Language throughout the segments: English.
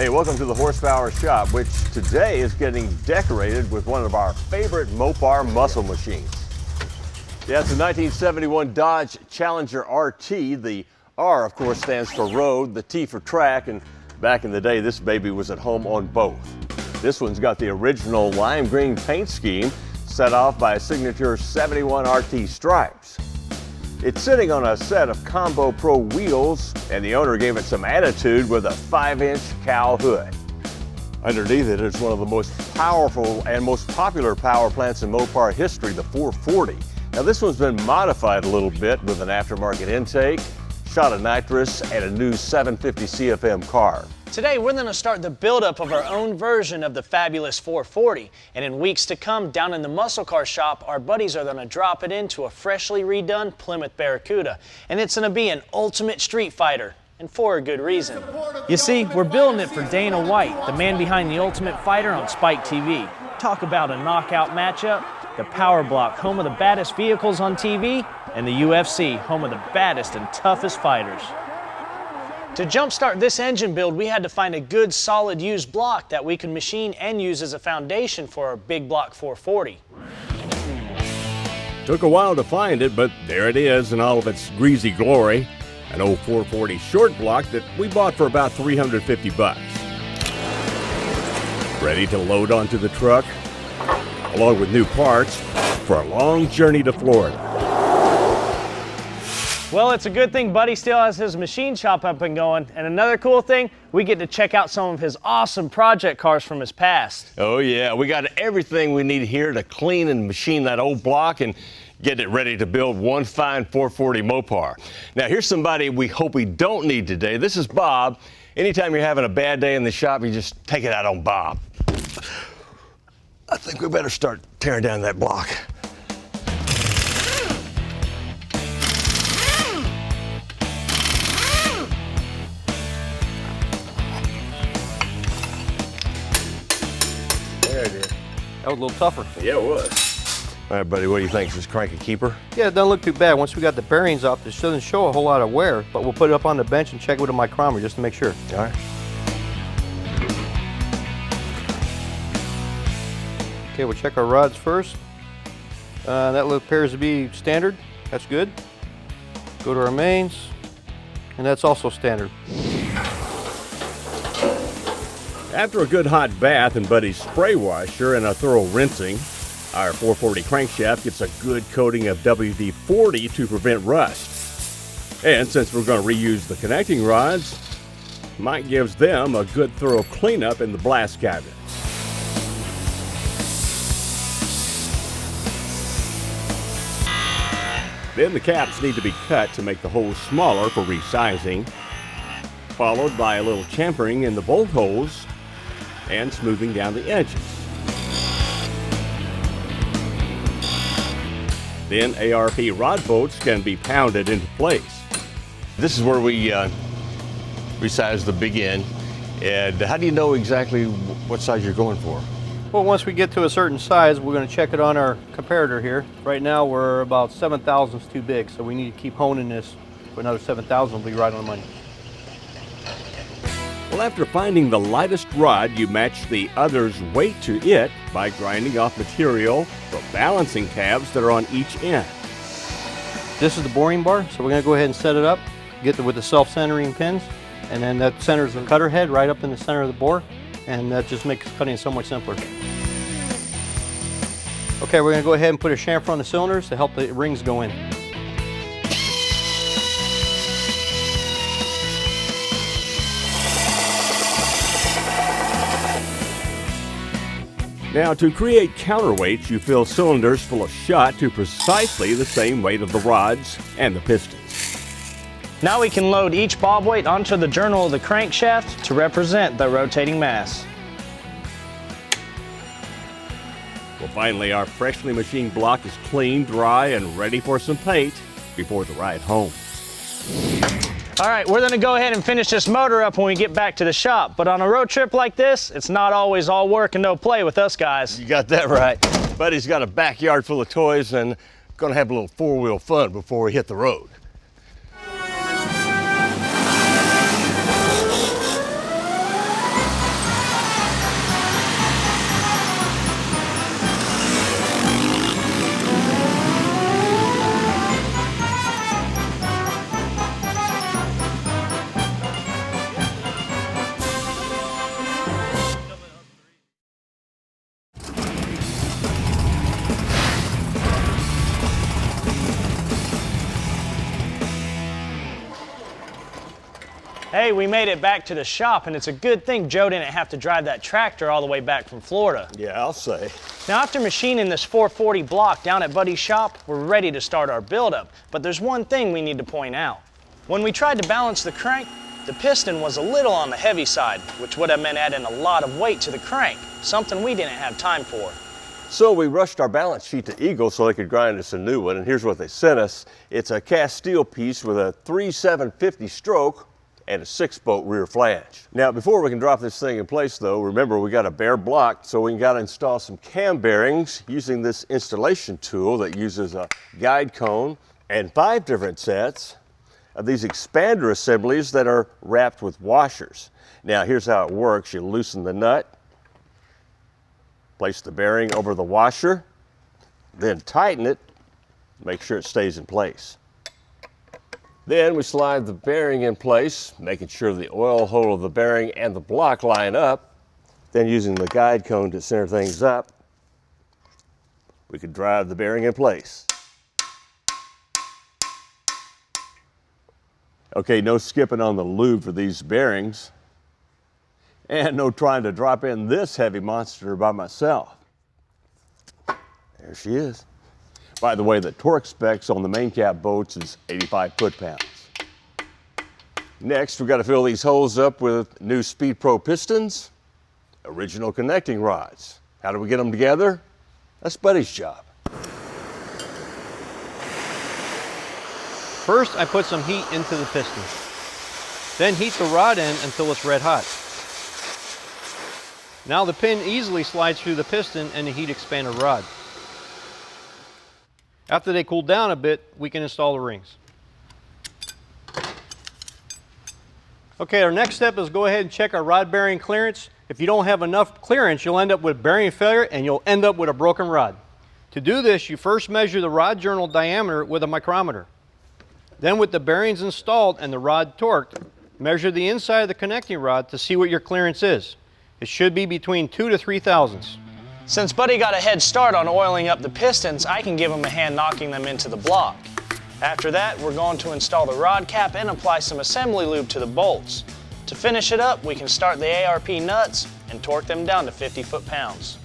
Hey, welcome to the HorsePower shop, which today is getting decorated with one of our favorite Mopar muscle machines. Yeah, it's a 1971 Dodge Challenger RT. The R, of course, stands for road, the T for track, and back in the day, this baby was at home on both. This one's got the original lime green paint scheme, set off by a signature 71 RT stripes. It's sitting on a set of Combo Pro wheels, and the owner gave it some attitude with a 5-inch cowl hood. Underneath it is one of the most powerful and most popular power plants in Mopar history, the 440. Now this one's been modified a little bit with an aftermarket intake, shot of nitrous, and a new 750 CFM carb. Today, we're going to start the buildup of our own version of the fabulous 440. And in weeks to come, down in the MuscleCar shop, our buddies are going to drop it into a freshly redone Plymouth Barracuda. And it's going to be an ultimate street fighter, and for a good reason. You see, we're building it for Dana White, the man behind the Ultimate Fighter on Spike TV. Talk about a knockout matchup. The Power Block, home of the baddest vehicles on TV, and the UFC, home of the baddest and toughest fighters. To jumpstart this engine build, we had to find a good, solid used block that we could machine and use as a foundation for our big block 440. Took a while to find it, but there it is in all of its greasy glory. An old 440 short block that we bought for about 350 bucks. Ready to load onto the truck, along with new parts, for a long journey to Florida. Well, it's a good thing Buddy still has his machine shop up and going. And another cool thing, we get to check out some of his awesome project cars from his past. Oh yeah, we got everything we need here to clean and machine that old block and get it ready to build one fine 440 Mopar. Now here's somebody we hope we don't need today. This is Bob. Anytime you're having a bad day in the shop, you just take it out on Bob. I think we better start tearing down that block. There it is. That was a little tougher. Yeah, it was. All right, buddy, what do you think? Just crank a keeper? Yeah, it doesn't look too bad. Once we got the bearings off, this doesn't show a whole lot of wear, but we'll put it up on the bench and check it with a micrometer just to make sure. All right. Okay, we'll check our rods first. That appears to be standard. That's good. Go to our mains, and that's also standard. After a good hot bath and Buddy's spray washer and a thorough rinsing, our 440 crankshaft gets a good coating of WD-40 to prevent rust. And since we're going to reuse the connecting rods, Mike gives them a good thorough cleanup in the blast cabinet. Then the caps need to be cut to make the holes smaller for resizing, followed by a little champering in the bolt holes and smoothing down the edges. Then ARP rod bolts can be pounded into place. This is where we resize the big end. And how do you know exactly what size you're going for? Well, once we get to a certain size, we're going to check it on our comparator here. Right now, we're about 7 thousandths too big, so we need to keep honing this. For another 7 thousandths, we'll be right on the money. Well, after finding the lightest rod, you match the other's weight to it by grinding off material for balancing tabs that are on each end. This is the boring bar, so we're going to go ahead and set it up, get with the self-centering pins, and then that centers the cutter head right up in the center of the bore, and that just makes cutting so much simpler. Okay, we're going to go ahead and put a chamfer on the cylinders to help the rings go in. Now, to create counterweights, you fill cylinders full of shot to precisely the same weight of the rods and the pistons. Now we can load each bob weight onto the journal of the crankshaft to represent the rotating mass. Well, finally, our freshly machined block is clean, dry, and ready for some paint before the ride home. All right, we're gonna go ahead and finish this motor up when we get back to the shop. But on a road trip like this, it's not always all work and no play with us guys. You got that right. Buddy's got a backyard full of toys and gonna have a little four-wheel fun before we hit the road. Hey, we made it back to the shop, and it's a good thing Joe didn't have to drive that tractor all the way back from Florida. Yeah, I'll say. Now, after machining this 440 block down at Buddy's shop, we're ready to start our buildup. But there's one thing we need to point out. When we tried to balance the crank, the piston was a little on the heavy side, which would have meant adding a lot of weight to the crank, something we didn't have time for. So we rushed our balance sheet to Eagle so they could grind us a new one, and here's what they sent us. It's a cast steel piece with a 3/750 stroke and a 6-bolt rear flange. Now, before we can drop this thing in place though, remember we got a bare block, so we got to install some cam bearings using this installation tool that uses a guide cone and 5 different sets of these expander assemblies that are wrapped with washers. Now, here's how it works. You loosen the nut, place the bearing over the washer, then tighten it, make sure it stays in place. Then we slide the bearing in place, making sure the oil hole of the bearing and the block line up. Then using the guide cone to center things up, we can drive the bearing in place. Okay, no skipping on the lube for these bearings. And no trying to drop in this heavy monster by myself. There she is. By the way, the torque specs on the main cap boats is 85 foot-pounds. Next, we've got to fill these holes up with new Speed Pro pistons, original connecting rods. How do we get them together? That's Buddy's job. First, I put some heat into the piston. Then heat the rod end until it's red hot. Now the pin easily slides through the piston and the heat expander rod. After they cool down a bit, we can install the rings. Okay, our next step is go ahead and check our rod bearing clearance. If you don't have enough clearance, you'll end up with bearing failure and you'll end up with a broken rod. To do this, you first measure the rod journal diameter with a micrometer. Then with the bearings installed and the rod torqued, measure the inside of the connecting rod to see what your clearance is. It should be between 2 to 3 thousandths. Since Buddy got a head start on oiling up the pistons, I can give him a hand knocking them into the block. After that, we're going to install the rod cap and apply some assembly lube to the bolts. To finish it up, we can start the ARP nuts and torque them down to 50 foot-pounds.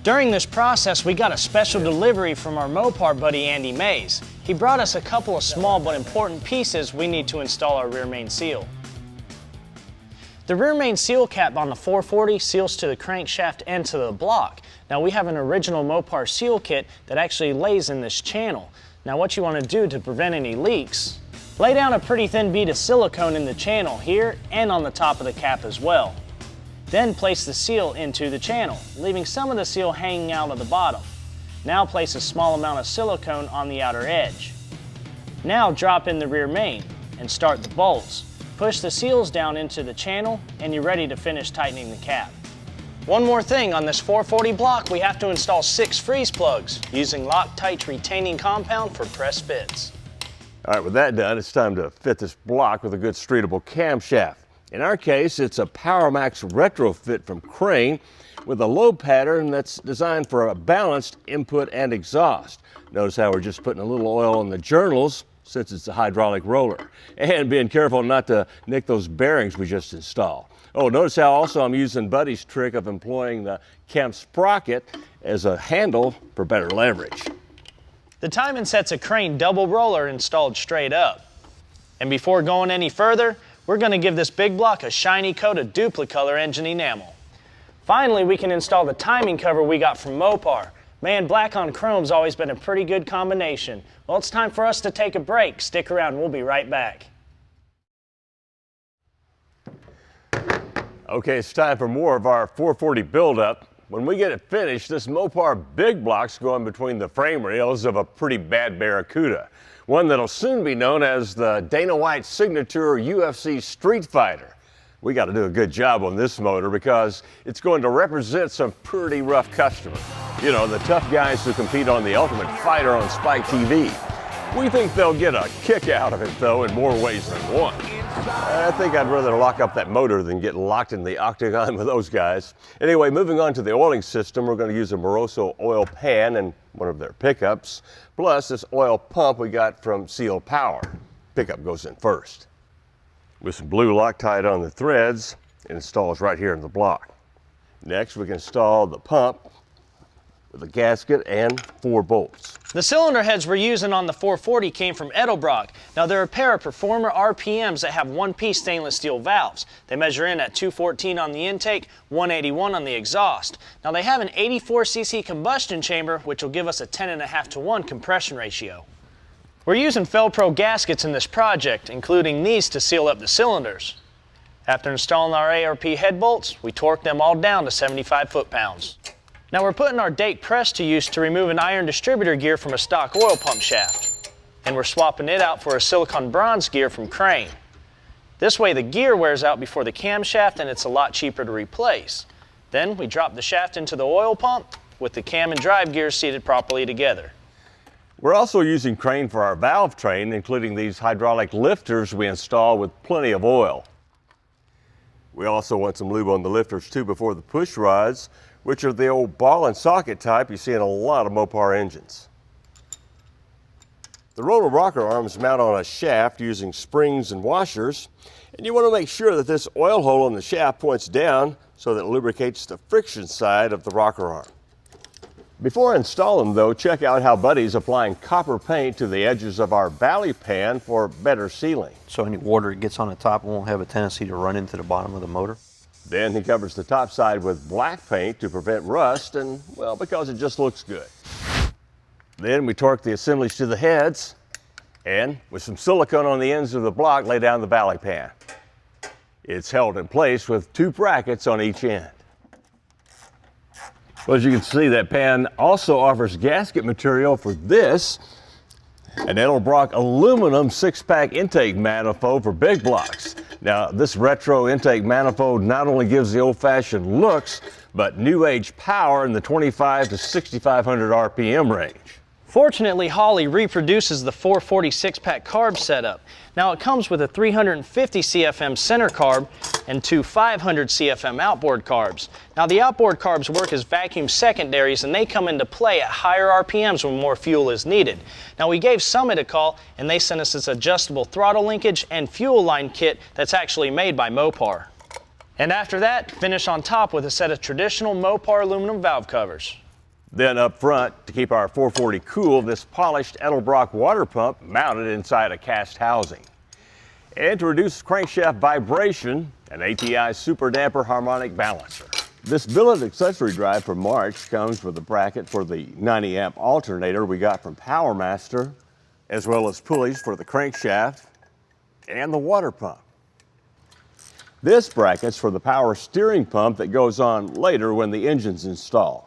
During this process, we got a special delivery from our Mopar buddy Andy Mays. He brought us a couple of small but important pieces we need to install our rear main seal. The rear main seal cap on the 440 seals to the crankshaft and to the block. Now we have an original Mopar seal kit that actually lays in this channel. Now what you want to do to prevent any leaks, lay down a pretty thin bead of silicone in the channel here and on the top of the cap as well. Then place the seal into the channel, leaving some of the seal hanging out of the bottom. Now place a small amount of silicone on the outer edge. Now drop in the rear main and start the bolts. Push the seals down into the channel and you're ready to finish tightening the cap. One more thing, on this 440 block we have to install 6 freeze plugs using Loctite's retaining compound for press fits. All right, with that done, it's time to fit this block with a good streetable camshaft. In our case, it's a PowerMax retrofit from Crane with a load pattern that's designed for a balanced input and exhaust. Notice how we're just putting a little oil on the journals since it's a hydraulic roller. And being careful not to nick those bearings we just installed. Oh, notice how also I'm using Buddy's trick of employing the cam sprocket as a handle for better leverage. The timing set's a Crane double roller installed straight up. And before going any further, we're going to give this big block a shiny coat of duplicolor engine enamel. Finally, we can install the timing cover we got from Mopar. Man, black on chrome's always been a pretty good combination. Well, it's time for us to take a break. Stick around, we'll be right back. Okay, it's time for more of our 440 buildup. When we get it finished, this Mopar big block's going between the frame rails of a pretty bad Barracuda. One that'll soon be known as the Dana White Signature UFC Street Fighter. We got to do a good job on this motor because it's going to represent some pretty rough customers. You know, the tough guys who compete on The Ultimate Fighter on Spike TV. We think they'll get a kick out of it, though, in more ways than one. I think I'd rather lock up that motor than get locked in the octagon with those guys. Anyway, moving on to the oiling system, we're going to use a Moroso oil pan and one of their pickups, plus this oil pump we got from Seal Power. Pickup goes in first. with some blue Loctite on the threads. It installs right here in the block. Next, we can install the pump with a gasket and 4 bolts. The cylinder heads we're using on the 440 came from Edelbrock. Now they're a pair of Performer RPMs that have one-piece stainless steel valves. They measure in at 214 on the intake, 181 on the exhaust. Now they have an 84cc combustion chamber, which will give us a 10.5 to 1 compression ratio. We're using Felpro gaskets in this project, including these to seal up the cylinders. After installing our ARP head bolts, we torque them all down to 75 foot-pounds. Now we're putting our Dake press to use to remove an iron distributor gear from a stock oil pump shaft. And we're swapping it out for a silicone bronze gear from Crane. This way the gear wears out before the camshaft and it's a lot cheaper to replace. Then we drop the shaft into the oil pump with the cam and drive gears seated properly together. We're also using Crane for our valve train, including these hydraulic lifters we install with plenty of oil. We also want some lube on the lifters too before the push rods, which are the old ball and socket type you see in a lot of Mopar engines. The roller rocker arms mount on a shaft using springs and washers, and you want to make sure that this oil hole in the shaft points down so that it lubricates the friction side of the rocker arm. Before installing though, check out how Buddy's applying copper paint to the edges of our valley pan for better sealing. So any water that gets on the top won't have a tendency to run into the bottom of the motor. Then he covers the top side with black paint to prevent rust and, well, because it just looks good. Then we torque the assemblies to the heads and with some silicone on the ends of the block, lay down the valley pan. It's held in place with 2 brackets on each end. Well, as you can see, that pan also offers gasket material for this, an Edelbrock aluminum 6-pack intake manifold for big blocks. Now, this retro intake manifold not only gives the old-fashioned looks, but new age power in the 25 to 6,500 RPM range. Fortunately, Holley reproduces the 440 6-pack carb setup. Now it comes with a 350 CFM center carb and 2 500 CFM outboard carbs. Now the outboard carbs work as vacuum secondaries and they come into play at higher RPMs when more fuel is needed. Now we gave Summit a call and they sent us this adjustable throttle linkage and fuel line kit that's actually made by Mopar. And after that, finish on top with a set of traditional Mopar aluminum valve covers. Then up front, to keep our 440 cool, this polished Edelbrock water pump mounted inside a cast housing. And to reduce crankshaft vibration, an ATI Super Damper harmonic balancer. This billet accessory drive from March comes with a bracket for the 90 amp alternator we got from PowerMaster, as well as pulleys for the crankshaft and the water pump. This bracket's for the power steering pump that goes on later when the engine's installed.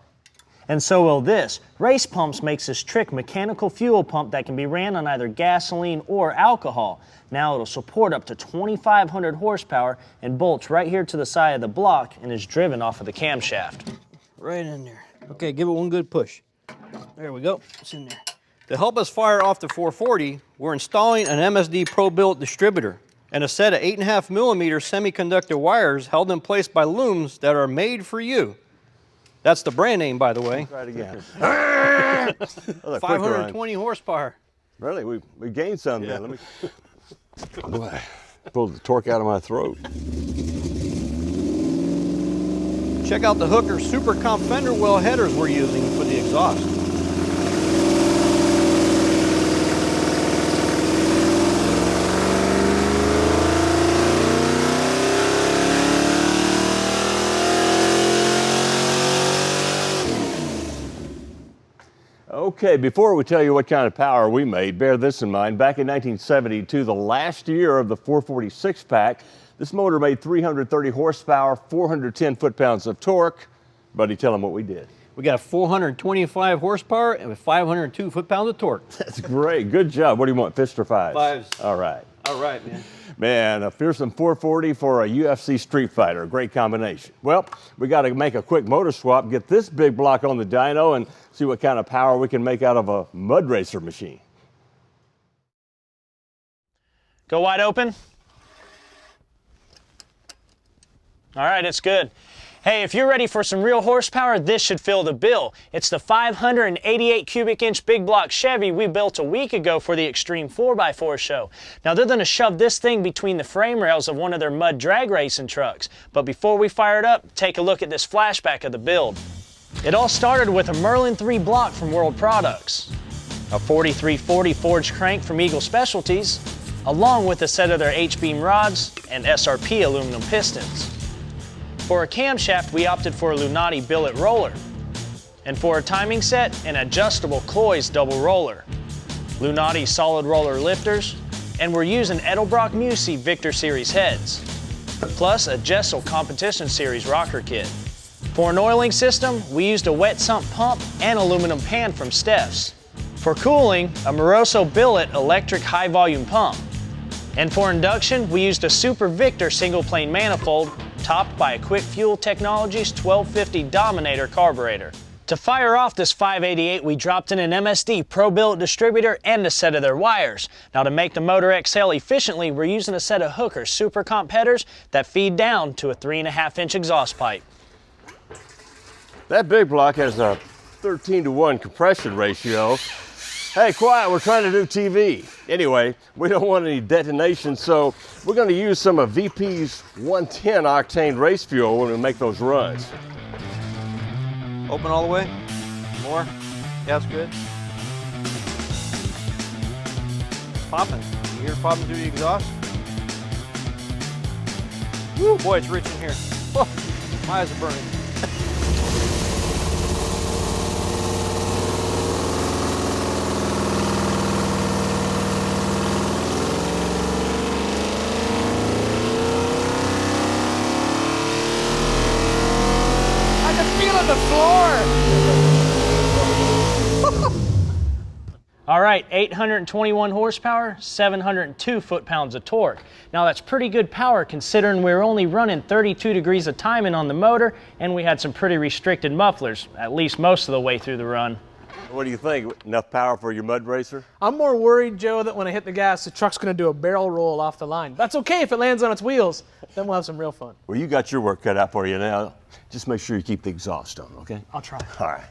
And so will this. Race Pumps makes this trick mechanical fuel pump that can be ran on either gasoline or alcohol. Now it'll support up to 2,500 horsepower and bolts right here to the side of the block and is driven off of the camshaft. Right in there. Okay, give it one good push. There we go, it's in there. To help us fire off the 440, we're installing an MSD Pro-Built distributor and a set of 8.5 millimeter semiconductor wires held in place by looms that are made for you. That's the brand name, by the way. Try it again. 520 horsepower. Really, we gained some then. Let me pull the torque out of my throat. Check out the Hooker Super Comp fender well headers we're using for the exhaust. Okay, before we tell you what kind of power we made, bear this in mind. Back in 1972, the last year of the 440 6-pack, this motor made 330 horsepower, 410 foot-pounds of torque. Buddy, tell them what we did. We got a 425 horsepower and with 502 foot-pounds of torque. That's great. Good job. What do you want, fist or fives? Fives. All right. All right, man. Man, a fearsome 440 for a UFC street fighter. Great combination. Well, we got to make a quick motor swap, get this big block on the dyno, and see what kind of power we can make out of a mud racer machine. Go wide open. All right, it's good. Hey, if you're ready for some real horsepower, this should fill the bill. It's the 588 cubic inch big block Chevy we built a week ago for the Extreme 4x4 show. Now they're going to shove this thing between the frame rails of one of their mud drag racing trucks. But before we fire it up, take a look at this flashback of the build. It all started with a Merlin 3 block from World Products, a 4340 forged crank from Eagle Specialties, along with a set of their H-beam rods and SRP aluminum pistons. For a camshaft, we opted for a Lunati billet roller. And for a timing set, an adjustable Cloy's double roller. Lunati solid roller lifters, and we're using Edelbrock Musi Victor Series heads. Plus a Jessel Competition Series rocker kit. For an oiling system, we used a wet sump pump and aluminum pan from Steph's. For cooling, a Moroso billet electric high volume pump. And for induction, we used a Super Victor single plane manifold topped by a Quick Fuel Technologies 1250 Dominator carburetor. To fire off this 588, we dropped in an MSD Pro Billet distributor and a set of their wires. Now to make the motor exhale efficiently, we're using a set of Hooker Super Comp headers that feed down to a 3.5-inch exhaust pipe. That big block has a 13-to-1 compression ratio. Hey, quiet, we're trying to do TV. Anyway, we don't want any detonations, so we're going to use some of VP's 110 octane race fuel when we make those runs. Open all the way. More. Yeah, that's good. Popping. You hear it popping through the exhaust? Woo, boy, it's rich in here. Oh, my eyes are burning. The floor. All right, 821 horsepower, 702 foot-pounds of torque. Now that's pretty good power considering we were only running 32 degrees of timing on the motor and we had some pretty restricted mufflers, at least most of the way through the run. What do you think? Enough power for your mud racer? I'm more worried, Joe, that when I hit the gas, the truck's going to do a barrel roll off the line. That's okay if it lands on its wheels. Then we'll have some real fun. Well, you got your work cut out for you now. Just make sure you keep the exhaust on, okay? I'll try. All right.